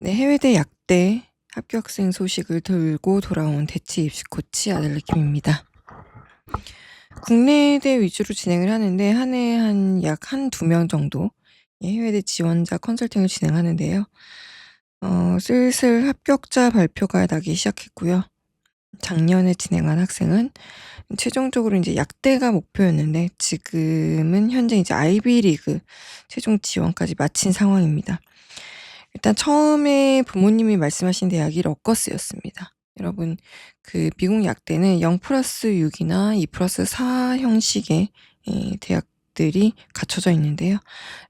네, 해외대 약대 합격생 소식을 들고 돌아온 대치 입시 코치 아들리 김입니다. 국내대 위주로 진행을 하는데 한 해에 약 한두 명 정도 해외대 지원자 컨설팅을 진행하는데요. 슬슬 합격자 발표가 나기 시작했고요. 작년에 진행한 학생은 최종적으로 이제 약대가 목표였는데 지금은 현재 이제 아이비리그 최종 지원까지 마친 상황입니다. 일단 처음에 부모님이 말씀하신 대학이 러커스였습니다. 여러분, 그 미국 약대는 0+6이나 2+4 형식의 대학들이 갖춰져 있는데요.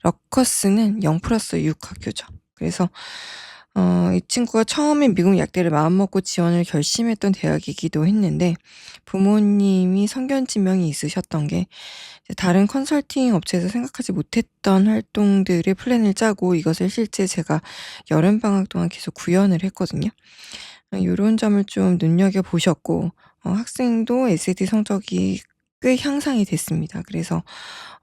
러커스는 0+6 학교죠. 그래서 이 친구가 처음에 미국 약대를 마음먹고 지원을 결심했던 대학이기도 했는데 부모님이 성견 지명이 있으셨던 게 다른 컨설팅 업체에서 생각하지 못했던 활동들의 플랜을 짜고 이것을 실제 제가 여름방학 동안 계속 구현을 했거든요. 요런 점을 좀 눈여겨보셨고 학생도 SAT 성적이 꽤 향상이 됐습니다. 그래서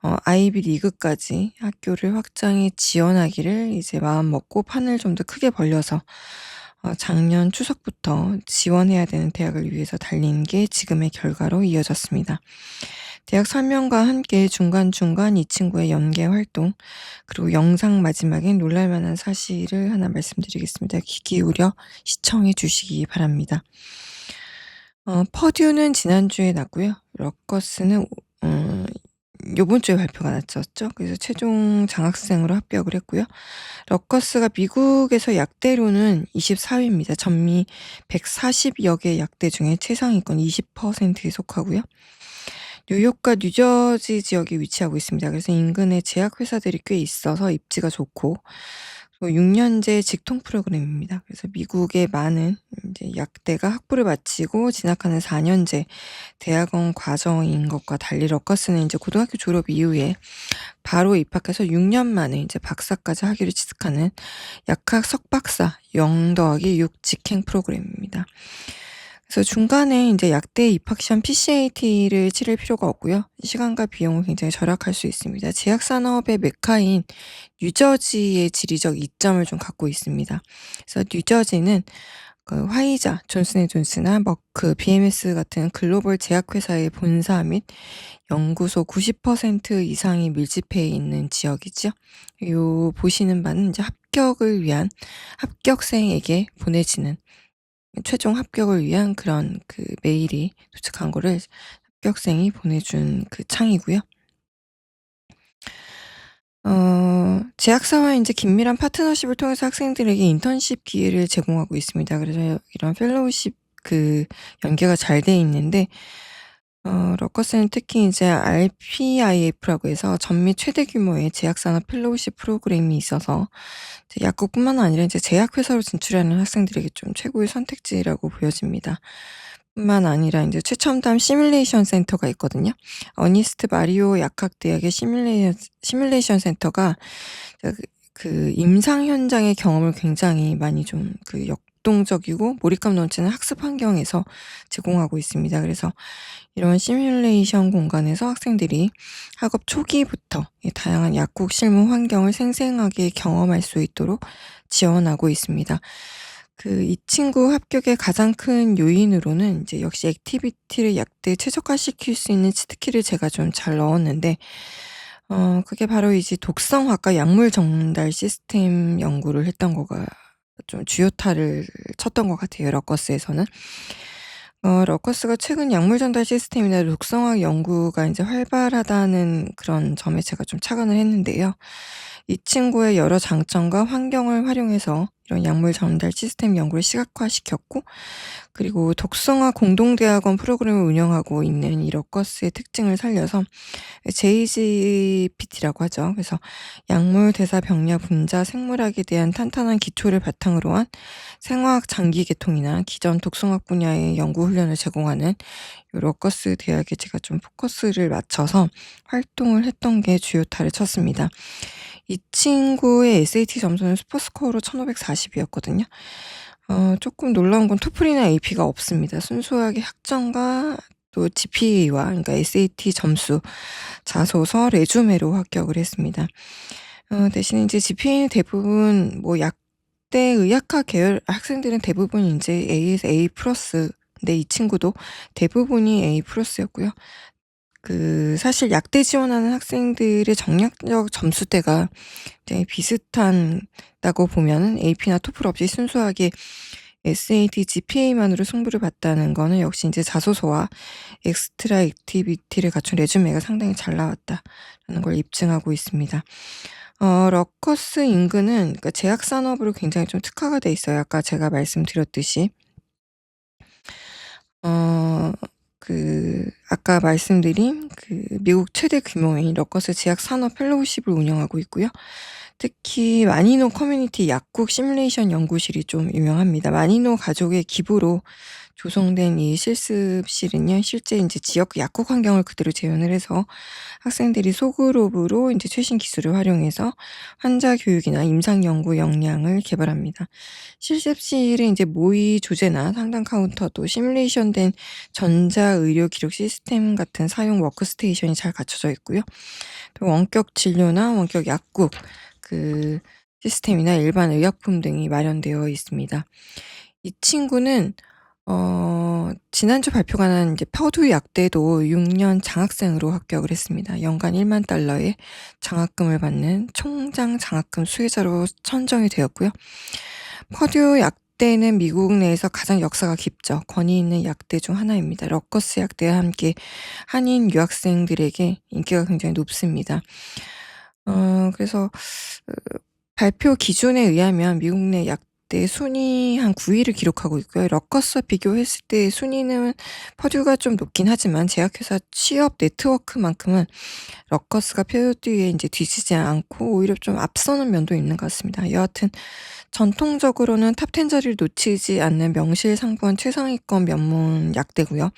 아이비 리그까지 학교를 확장해 지원하기를 이제 마음먹고 판을 좀 더 크게 벌려서 작년 추석부터 지원해야 되는 대학을 위해서 달린 게 지금의 결과로 이어졌습니다. 대학 설명과 함께 중간중간 이 친구의 연계 활동, 그리고 영상 마지막엔 놀랄 만한 사실을 하나 말씀드리겠습니다. 귀 기울여 시청해 주시기 바랍니다. 퍼듀는 지난주에 났고요. 러커스는 요번 주에 발표가 났었죠. 그래서 최종 장학생으로 합격을 했고요. 러커스가 미국에서 약대로는 24위입니다. 전미 140여 개 약대 중에 최상위권 20%에 속하고요. 뉴욕과 뉴저지 지역에 위치하고 있습니다. 그래서 인근에 제약회사들이 꽤 있어서 입지가 좋고 6년제 직통 프로그램입니다. 그래서 미국의 많은 이제 약대가 학부를 마치고 진학하는 4년제 대학원 과정인 것과 달리 러커스는 이제 고등학교 졸업 이후에 바로 입학해서 6년 만에 이제 박사까지 학위를 취득하는 약학 석박사 0+6 직행 프로그램입니다. 그래서 중간에 이제 약대 입학 시험 PCAT를 치를 필요가 없고요. 시간과 비용을 굉장히 절약할 수 있습니다. 제약 산업의 메카인 뉴저지의 지리적 이점을 좀 갖고 있습니다. 그래서 뉴저지는 그 화이자, 존슨앤존슨이나 머크, BMS 같은 글로벌 제약회사의 본사 및 연구소 90% 이상이 밀집해 있는 지역이죠. 요 보시는 바는 이제 합격을 위한 합격생에게 보내지는 최종 합격을 위한 그런 그 메일이 도착한 거를 합격생이 보내준 그 창이고요. 제약사와 이제 긴밀한 파트너십을 통해서 학생들에게 인턴십 기회를 제공하고 있습니다. 그래서 이런 펠로우십 그 연계가 잘 돼 있는데 러커스는 특히 이제 RPIF라고 해서 전미 최대 규모의 제약산업 펠로우십 프로그램이 있어서 이제 약국뿐만 아니라 이제 제약회사로 진출하는 학생들에게 좀 최고의 선택지라고 보여집니다. 뿐만 아니라 이제 최첨단 시뮬레이션 센터가 있거든요. 어니스트 마리오 약학대학의 시뮬레이션 센터가 그 임상 현장의 경험을 굉장히 많이 좀 그 역동적이고 몰입감 넘치는 학습 환경에서 제공하고 있습니다. 그래서 이런 시뮬레이션 공간에서 학생들이 학업 초기부터 이 다양한 약국 실무 환경을 생생하게 경험할 수 있도록 지원하고 있습니다. 그 이 친구 합격의 가장 큰 요인으로는 이제 역시 액티비티를 약대에 최적화시킬 수 있는 치트키를 제가 좀 잘 넣었는데 그게 바로 이제 독성화과 약물 전달 시스템 연구를 했던 거가 좀 주요타를 쳤던 것 같아요, 러커스에서는. 러커스가 최근 약물 전달 시스템이나 독성화 연구가 이제 활발하다는 그런 점에 제가 좀 착안을 했는데요. 이 친구의 여러 장점과 환경을 활용해서 이런 약물 전달 시스템 연구를 시각화시켰고, 그리고 독성화 공동대학원 프로그램을 운영하고 있는 이 러커스의 특징을 살려서 JGPT라고 하죠. 그래서 약물 대사 병력 분자 생물학에 대한 탄탄한 기초를 바탕으로 한 생화학 장기 계통이나 기전 독성학 분야의 연구 훈련을 제공하는 요 러커스 대학에 제가 좀 포커스를 맞춰서 활동을 했던 게 주요타를 쳤습니다. 이 친구의 SAT 점수는 슈퍼스코어로 1540이었거든요. 조금 놀라운 건 토플이나 AP가 없습니다. 순수하게 학점과 또 GPA와 그러니까 SAT 점수, 자소서, 레주메로 합격을 했습니다. 대신 이제 GPA는 대부분 뭐 의학대 의학과 계열 학생들은 대부분 인제 A에서 A+. 근데 이 친구도 대부분이 A+였고요. 사실 약대 지원하는 학생들의 정략적 점수대가 굉장히 비슷한다고 보면은 AP나 토플 없이 순수하게 SAT, GPA만으로 승부를 봤다는 거는 역시 인제 자소서와 엑스트라 액티비티를 갖춘 레주메가 상당히 잘 나왔다라는 걸 입증하고 있습니다. 러커스 인근은 그러니까 제약 산업으로 굉장히 좀 특화가 돼 있어요. 아까 제가 말씀드렸듯이. 어 아까 말씀드린 미국 최대 규모의 러커스 제약 산업 펠로우십을 운영하고 있고요. 특히 마니노 커뮤니티 약국 시뮬레이션 연구실이 좀 유명합니다. 마니노 가족의 기부로 조성된 이 실습실은요, 실제 인제 지역 약국 환경을 그대로 재현을 해서 학생들이 소그룹으로 인제 최신 기술을 활용해서 환자 교육이나 임상 연구 역량을 개발합니다. 실습실에 인제 모의 조제나 상담 카운터 또 시뮬레이션된 전자 의료 기록 시스템 같은 사용 워크스테이션이 잘 갖춰져 있고요. 또 원격 진료나 원격 약국 시스템이나 일반 의약품 등이 마련되어 있습니다. 이 친구는 지난주 발표가 난 이제 퍼듀 약대도 6년 장학생으로 합격을 했습니다. 연간 10,000,000달러의 장학금을 받는 총장 장학금 수혜자로 선정이 되었고요. 퍼듀 약대는 미국 내에서 가장 역사가 깊죠. 권위 있는 약대 중 하나입니다. 러커스 약대와 함께 한인 유학생들에게 인기가 굉장히 높습니다. 그래서 발표 기준에 의하면 미국 내 약대 순위 한 9 위를 기록하고 있고요. 러커스와 비교했을 때 순위는 퍼듀가 좀 높긴 하지만 제약회사 취업 네트워크만큼은 러커스가 퍼듀에 인제 뒤지지 않고 오히려 좀 앞서는 면도 있는 것 같습니다. 여하튼 전통적으로는 탑 10 자리를 놓치지 않는 명실상부한 최상위권 명문 약대고요.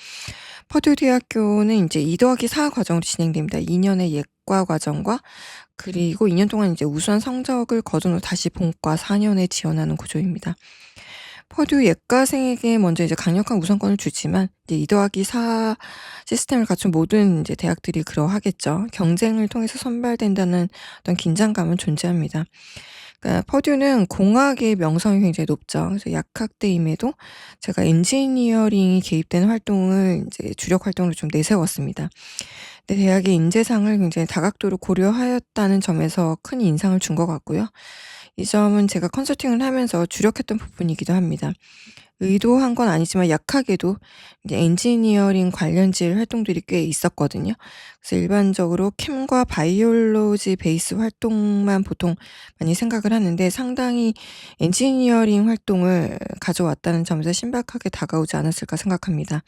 퍼듀 대학교는 인제 2+4 과정으로 진행됩니다. 2 년의 예과 과정과 그리고 2년 동안 이제 우수한 성적을 거둔 후 다시 본과 4 년에 지원하는 구조입니다. 퍼듀 예과생에게 먼저 이제 강력한 우선권을 주지만 이제 2+4 시스템을 갖춘 모든 이제 대학들이 그러하겠죠. 경쟁을 통해서 선발된다는 어떤 긴장감은 존재합니다. 그러니까 퍼듀는 공학의 명성이 굉장히 높죠. 그래서 약학대임에도 제가 엔지니어링이 개입된 활동을 인제 주력 활동으로 좀 내세웠습니다. 근데 대학의 인재상을 굉장히 다각도로 고려하였다는 점에서 큰 인상을 준 것 같고요. 이 점은 제가 컨설팅을 하면서 주력했던 부분이기도 합니다. 의도한 건 아니지만 약하게도 이제 엔지니어링 관련지의 활동들이 꽤 있었거든요. 그래서 일반적으로 캠과 바이올로지 베이스 활동만 보통 많이 생각을 하는데 상당히 엔지니어링 활동을 가져왔다는 점에서 신박하게 다가오지 않았을까 생각합니다.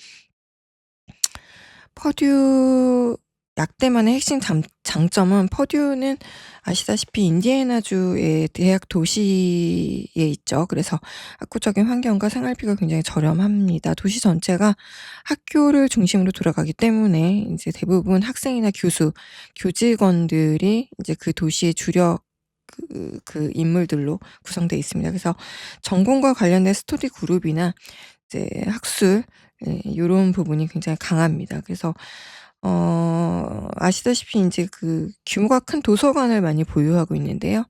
퍼듀 약대만의 핵심 장점은 퍼듀는 아시다시피 인디애나주의 대학 도시에 있죠. 그래서 학구적인 환경과 생활비가 굉장히 저렴합니다. 도시 전체가 학교를 중심으로 돌아가기 때문에 인제 대부분 학생이나 교수, 교직원들이 인제 그 도시의 주력 인물들로 구성되어 있습니다. 그래서 전공과 관련된 스터디 그룹이나 이제 학술, 예, 요런 부분이 굉장히 강합니다. 그래서 아시다시피 인제 규모가 큰 도서관을 많이 보유하고 있는데요.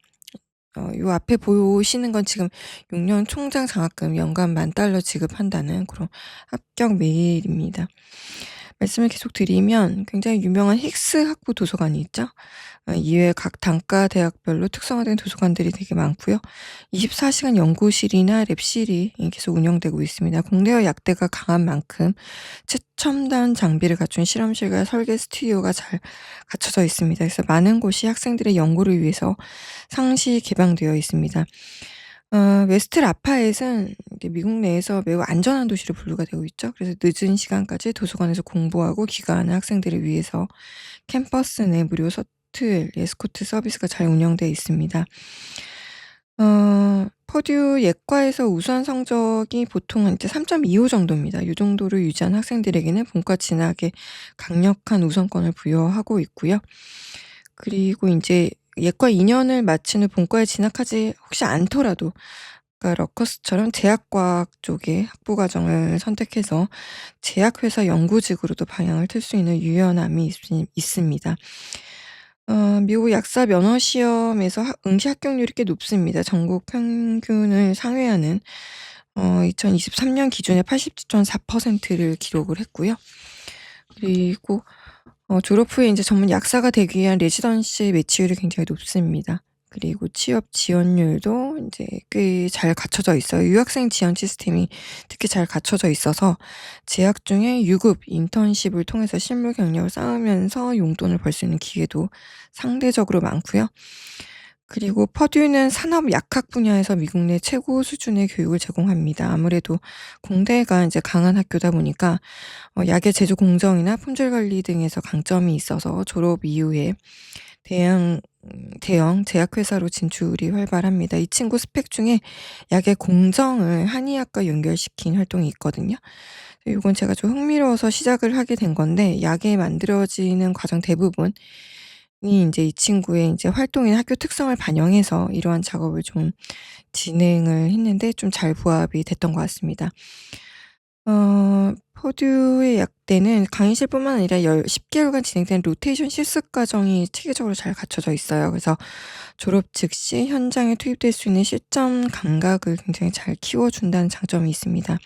요 앞에 보시는 건 지금 6년 총장 장학금 연간 10,000달러 지급한다는 그런 합격 메일입니다. 말씀을 계속 드리면 굉장히 유명한 힉스 학부 도서관이 있죠. 이외에 각 단과 대학별로 특성화된 도서관들이 되게 많고요. 24 시간 연구실이나 랩실이 계속 운영되고 있습니다. 공대와 약대가 강한 만큼 최첨단 장비를 갖춘 실험실과 설계 스튜디오가 잘 갖춰져 있습니다. 그래서 많은 곳이 학생들의 연구를 위해서 상시 개방되어 있습니다. 웨스트 라파엣은 이제 미국 내에서 매우 안전한 도시로 분류가 되고 있죠. 그래서 늦은 시간까지 도서관에서 공부하고 귀가하는 학생들을 위해서 캠퍼스 내 무료 셔틀 에스코트 서비스가 잘 운영되어 있습니다. 퍼듀 예과에서 우수한 성적이 보통 한 이제 3.25 정도입니다. 요 정도를 유지한 학생들에게는 본과 진학에 강력한 우선권을 부여하고 있고요. 그리고 인제 예과 2 년을 마친 후 본과에 진학하지 혹시 않더라도 그러니까 러커스처럼 제약과학 쪽의 학부 과정을 선택해서 제약회사 연구직으로도 방향을 틀 수 있는 유연함이 있습니다. 미국 약사 면허 시험에서 응시 합격률이 꽤 높습니다. 전국 평균을 상회하는 2023년 기준에 89.4%를 기록을 했고요. 그리고 졸업 후에 인제 전문 약사가 되기 위한 레지던시 매치율이 굉장히 높습니다. 그리고 취업 지원율도 인제 꽤 잘 갖춰져 있어요. 유학생 지원 시스템이 특히 잘 갖춰져 있어서 재학 중에 유급, 인턴십을 통해서 실무 경력을 쌓으면서 용돈을 벌 수 있는 기회도 상대적으로 많고요. 그리고 퍼듀는 산업 약학 분야에서 미국 내 최고 수준의 교육을 제공합니다. 아무래도 공대가 인제 강한 학교다 보니까 약의 제조 공정이나 품질 관리 등에서 강점이 있어서 졸업 이후에 대형 제약회사로 진출이 활발합니다. 이 친구 스펙 중에 약의 공정을 한의학과 연결시킨 활동이 있거든요. 요건 제가 좀 흥미로워서 시작을 하게 된 건데 약이 만들어지는 과정 대부분이 인제 이 친구의 인제 활동이나 학교 특성을 반영해서 이러한 작업을 좀 진행을 했는데 좀 잘 부합이 됐던 것 같습니다. 퍼듀의 약대는 강의실뿐만 아니라 10개월간 진행된 로테이션 실습 과정이 체계적으로 잘 갖춰져 있어요. 그래서 졸업 즉시 현장에 투입될 수 있는 실전 감각을 굉장히 잘 키워준다는 장점이 있습니다.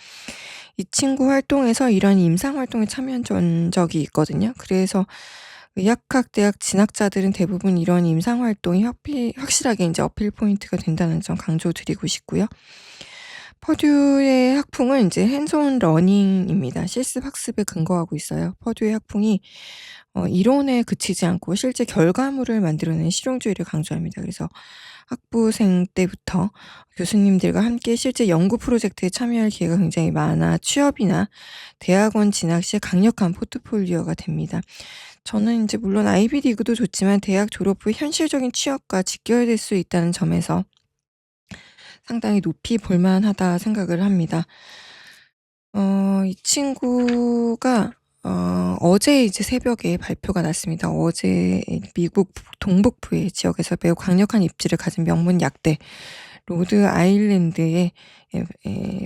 이 친구 활동에서 이러한 임상 활동에 참여한 적이 있거든요. 그래서 의학학 대학 진학자들은 대부분 이런 임상 활동이 확실하게 인제 어필 포인트가 된다는 점 강조드리고 싶고요. 퍼듀의 학풍은 인제 핸즈온 러닝입니다. 실습 학습에 근거하고 있어요. 퍼듀의 학풍이 이론에 그치지 않고 실제 결과물을 만들어내는 실용주의를 강조합니다. 그래서 학부생 때부터 교수님들과 함께 실제 연구 프로젝트에 참여할 기회가 굉장히 많아 취업이나 대학원 진학 시에 강력한 포트폴리오가 됩니다. 저는 인제 물론 아이비 리그도 좋지만 대학 졸업 후 현실적인 취업과 직결될 수 있다는 점에서 상당히 높이 볼 만하다 생각을 합니다. 이 친구가 어제 이제 새벽에 발표가 났습니다. 어제 미국 동북부의 지역에서 매우 강력한 입지를 가진 명문 약대 로드 아일랜드에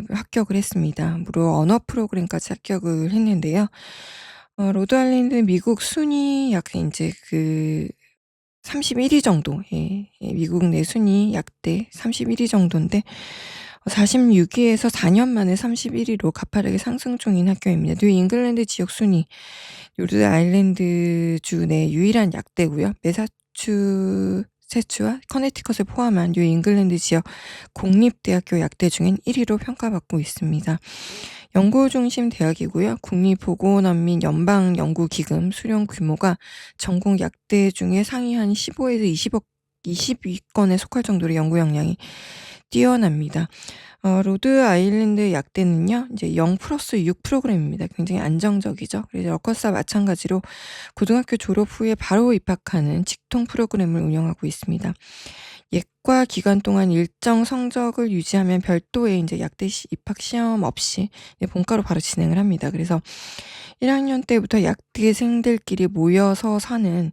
합격을 했습니다. 무려 언어 프로그램까지 합격을 했는데요. 로드 아일랜드 미국 순위 약 인제 31위 정도, 미국 내 순위 약대 31위 정도인데 46 위에서 4년 만에 31 위로 가파르게 상승 중인 학교입니다. 뉴 잉글랜드 지역 순위 로드 아일랜드주 내 유일한 약대고요. 매사추세츠와 커네티컷을 포함한 뉴 잉글랜드 지역 공립대학교 약대 중엔 1 위로 평가받고 있습니다. 연구 중심 대학이고요. 국립보건원 및 연방연구기금 수령 규모가 전국 약대 중에 상위 한 15에서 20위권에 속할 정도로 연구 역량이 뛰어납니다. 로드 아일랜드 약대는요. 이제 0+6 프로그램입니다. 굉장히 안정적이죠. 그래서 러커스와 마찬가지로 고등학교 졸업 후에 바로 입학하는 직통 프로그램을 운영하고 있습니다. 예과 기간 동안 일정 성적을 유지하면 별도의 인제 약대 입학 시험 없이 본과로 바로 진행을 합니다. 그래서 1 학년 때부터 약대생들끼리 모여서 사는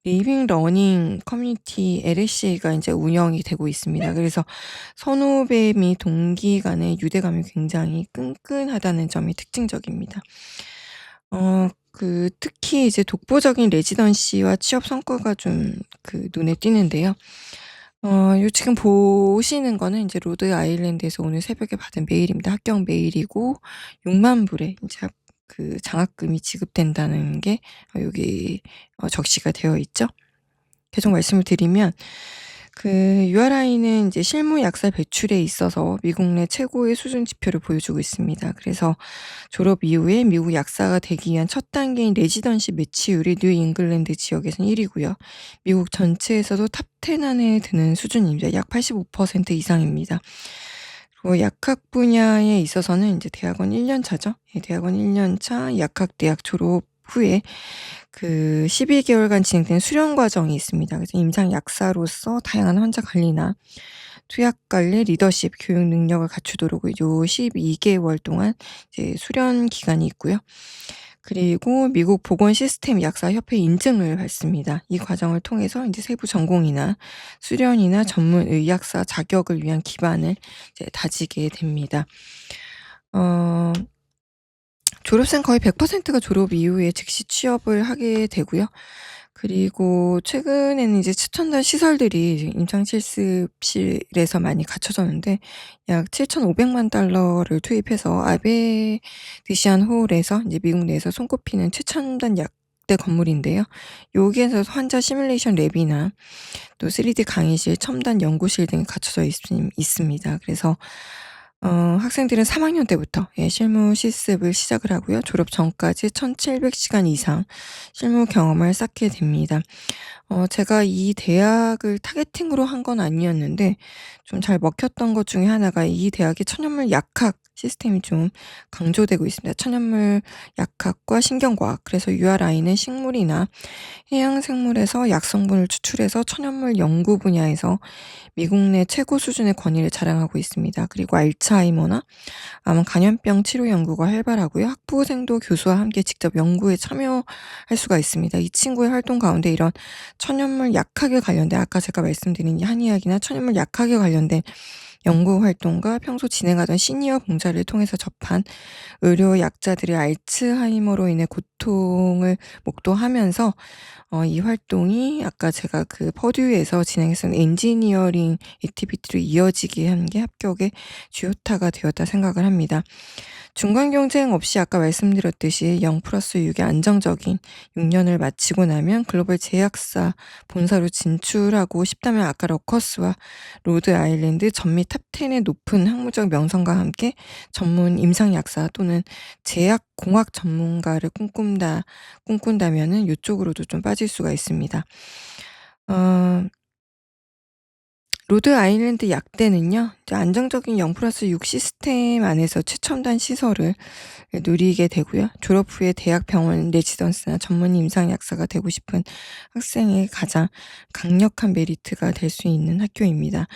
리빙 러닝 커뮤니티 LSC가 인제 운영이 되고 있습니다. 그래서 선후배 및 동기 간의 유대감이 굉장히 끈끈하다는 점이 특징적입니다. 특히 이제 독보적인 레지던시와 취업 성과가 좀 눈에 띄는데요. 요 지금 보시는 거는 인제 로드 아일랜드에서 오늘 새벽에 받은 메일입니다. 합격 메일이고 6만 불의 인제 장학금이 지급된다는 게 여기 적시가 되어 있죠. 계속 말씀을 드리면 URI는 이제 실무 약사 배출에 있어서 미국 내 최고의 수준 지표를 보여주고 있습니다. 그래서 졸업 이후에 미국 약사가 되기 위한 첫 단계인 레지던시 매치율이 뉴 잉글랜드 지역에서는 1 위고요. 미국 전체에서도 탑 10 안에 드는 수준입니다. 약 85% 이상입니다. 그리고 약학 분야에 있어서는 인제 대학원 1년 차죠. 대학원 1년 차 약학 대학 졸업 후에 12개월간 진행된 수련 과정이 있습니다. 그래서 임상 약사로서 다양한 환자 관리나 투약 관리, 리더십, 교육 능력을 갖추도록 요 12개월 동안 이제 수련 기간이 있고요. 그리고 미국 보건 시스템 약사 협회 인증을 받습니다. 이 과정을 통해서 인제 세부 전공이나 수련이나 전문 의학사 자격을 위한 기반을 이제 다지게 됩니다. 어 졸업생 거의 100%가 졸업 이후에 즉시 취업을 하게 되고요. 그리고 최근에는 이제 추천단 시설들이 이제 임상 실습실에서 많이 갖춰졌는데 약 7,500만 달러를 투입해서 아베드시안 홀에서 이제 미국 내에서 손꼽히는 최첨단 약대 건물인데요. 여기에서 환자 시뮬레이션 랩이나 또 3D 강의실, 첨단 연구실 등이 갖춰져 있습니다. 그래서 학생들은 3 학년 때부터 실무 실습을 시작을 하고요. 졸업 전까지 1,700 시간 이상 실무 경험을 쌓게 됩니다. 제가 이 대학을 타겟팅으로 한 건 아니었는데 좀 잘 먹혔던 것 중에 하나가 이 대학의 천연물 약학 시스템이 좀 강조되고 있습니다. 천연물 약학과 신경과학. 그래서 URI는 식물이나 해양 생물에서 약 성분을 추출해서 천연물 연구 분야에서 미국 내 최고 수준의 권위를 자랑하고 있습니다. 그리고 알츠하이머나 암 감염병 치료 연구가 활발하고요. 학부생도 교수와 함께 직접 연구에 참여할 수가 있습니다. 이 친구의 활동 가운데 이런 천연물 약학에 관련된 아까 제가 말씀드린 이 한의학이나 천연물 약학에 관련된 연구 활동과 평소 진행하던 시니어 봉사를 통해서 접한 의료 약자들의 알츠하이머로 인해 고통을 목도하면서 이 활동이 아까 제가 그 퍼듀에서 진행했던 엔지니어링 액티비티로 이어지게 한 게 합격의 주요타가 되었다 생각을 합니다. 중간 경쟁 없이 아까 말씀드렸듯이 0+6의 안정적인 6년을 마치고 나면 글로벌 제약사 본사로 진출하고 싶다면 아까 러커스와 로드 아일랜드 전미 탑 10의 높은 학문적 명성과 함께 전문 임상약사 또는 제약공학 전문가를 꿈꾼다면은 요쪽으로도 좀 빠질 수가 있습니다. 어 로드 아일랜드 약대는요. 이제 안정적인 0+6 시스템 안에서 최첨단 시설을 누리게 되고요. 졸업 후에 대학 병원 레지던스나 전문 임상약사가 되고 싶은 학생의 가장 강력한 메리트가 될 수 있는 학교입니다.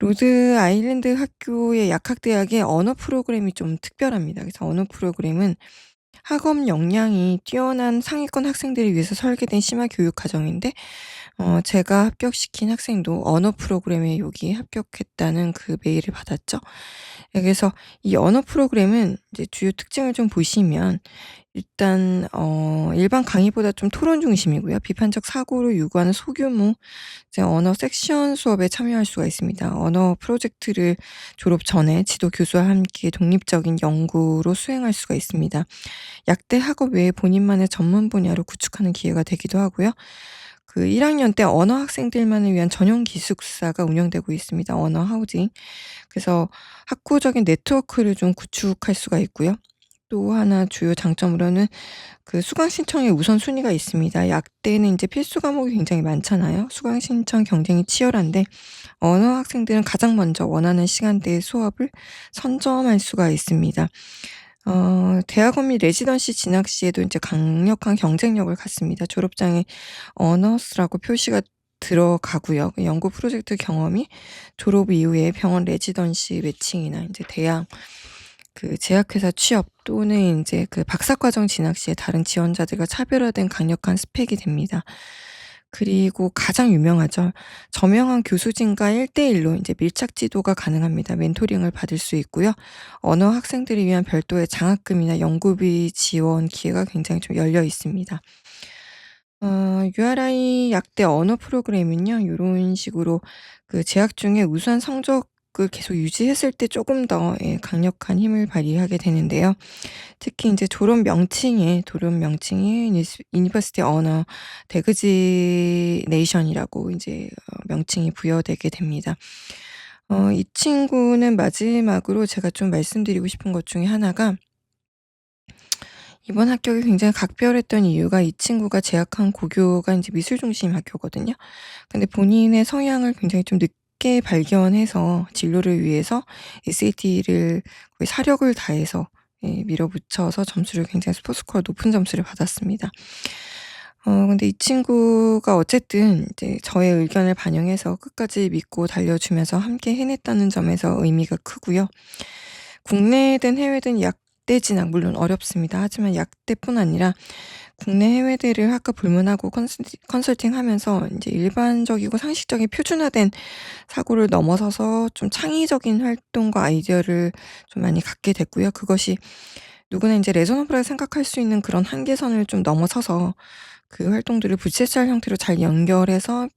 로드 아일랜드 학교의 약학대학의 언어 프로그램이 좀 특별합니다. 그래서 언어 프로그램은 학업 역량이 뛰어난 상위권 학생들을 위해서 설계된 심화 교육 과정인데 제가 합격시킨 학생도 언어 프로그램에 여기 합격했다는 그 메일을 받았죠. 그래서 이 언어 프로그램은 이제 주요 특징을 좀 보시면 일단 일반 강의보다 좀 토론 중심이고요. 비판적 사고를 요구하는 소규모 이제 언어 섹션 수업에 참여할 수가 있습니다. 언어 프로젝트를 졸업 전에 지도 교수와 함께 독립적인 연구로 수행할 수가 있습니다. 약대 학업 외에 본인만의 전문 분야로 구축하는 기회가 되기도 하고요. 그 1 학년 때 언어 학생들만을 위한 전용 기숙사가 운영되고 있습니다, 언어 하우징. 그래서 학구적인 네트워크를 좀 구축할 수가 있고요. 또 하나 주요 장점으로는 그 수강 신청의 우선순위가 있습니다. 약대는 인제 필수 과목이 굉장히 많잖아요. 수강 신청 경쟁이 치열한데 언어 학생들은 가장 먼저 원하는 시간대의 수업을 선점할 수가 있습니다. 대학원 및 레지던시 진학 시에도 인제 강력한 경쟁력을 갖습니다. 졸업장에 어너스라고 표시가 들어가고요. 그 연구 프로젝트 경험이 졸업 이후에 병원 레지던시 매칭이나 인제 대학 그 제약회사 취업 또는 인제 그 박사과정 진학 시에 다른 지원자들과 차별화된 강력한 스펙이 됩니다. 그리고 가장 유명하죠. 저명한 교수진과 1대1로 인제 밀착 지도가 가능합니다. 멘토링을 받을 수 있고요. 언어 학생들을 위한 별도의 장학금이나 연구비 지원 기회가 굉장히 좀 열려 있습니다. URI 약대 언어 프로그램은요. 요런 식으로 그 재학 중에 우수한 성적을 계속 유지했을 때 쪼금 더 강력한 힘을 발휘하게 되는데요. 특히 인제 졸업 명칭이 유니버시티 언어 데그지네이션이라고 인제 명칭이 부여되게 됩니다. 이 친구는 마지막으로 제가 좀 말씀드리고 싶은 것 중에 하나가 이번 합격이 굉장히 각별했던 이유가 이 친구가 재학한 고교가 인제 미술 중심 학교거든요. 근데 본인의 성향을 굉장히 좀 늦게 발견해서 진로를 위해서 SAT를 거의 사력을 다해서 밀어붙여서 점수를 굉장히 스포츠 스코어 높은 점수를 받았습니다. 근데 이 친구가 어쨌든 이제 저의 의견을 반영해서 끝까지 믿고 달려주면서 함께 해냈다는 점에서 의미가 크고요. 국내든 해외든 약대 진학 물론 어렵습니다. 하지만 약대뿐 아니라 국내 해외대를 학과 불문하고 컨설팅하면서 인제 일반적이고 상식적인 표준화된 사고를 넘어서서 좀 창의적인 활동과 아이디어를 좀 많이 갖게 됐고요. 그것이 누구나 인제 레저너블하게 생각할 수 있는 그런 한계선을 좀 넘어서서 그 활동들을 부채살 형태로 잘 연결해서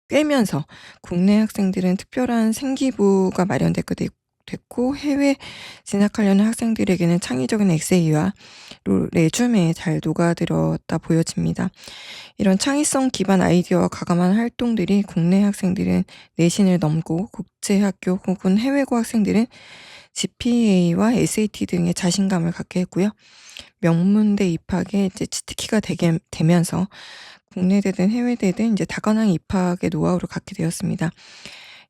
꿰면서 국내 학생들은 특별한 생기부가 마련됐고 됐고 해외 진학하려는 학생들에게는 창의적인 에세이와 레주메에 잘 녹아들었다 보여집니다. 이런 창의성 기반 아이디어와 과감한 활동들이 국내 학생들은 내신을 넘고 국제학교 혹은 해외고 학생들은 GPA와 SAT 등의 자신감을 갖게 했고요. 명문대 입학에 이제 치트키가 되면서 국내대든 해외대든 이제 다관왕 입학의 노하우를 갖게 되었습니다.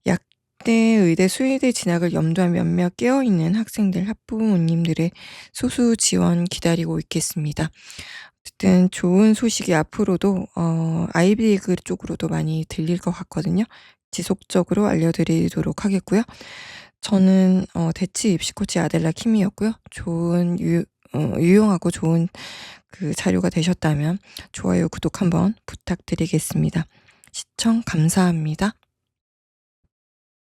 약대, 의대, 수의대 진학을 염두한 몇몇 깨어있는 학생들, 학부모님들의 소수 지원 기다리고 있겠습니다. 어쨌든 좋은 소식이 앞으로도 아이비리그 쪽으로도 많이 들릴 것 같거든요. 지속적으로 알려드리도록 하겠고요. 저는 대치 입시 코치 아델라 킴이었고요. 좋은 유용하고 좋은 그 자료가 되셨다면 좋아요, 구독 한번 부탁드리겠습니다. 시청 감사합니다.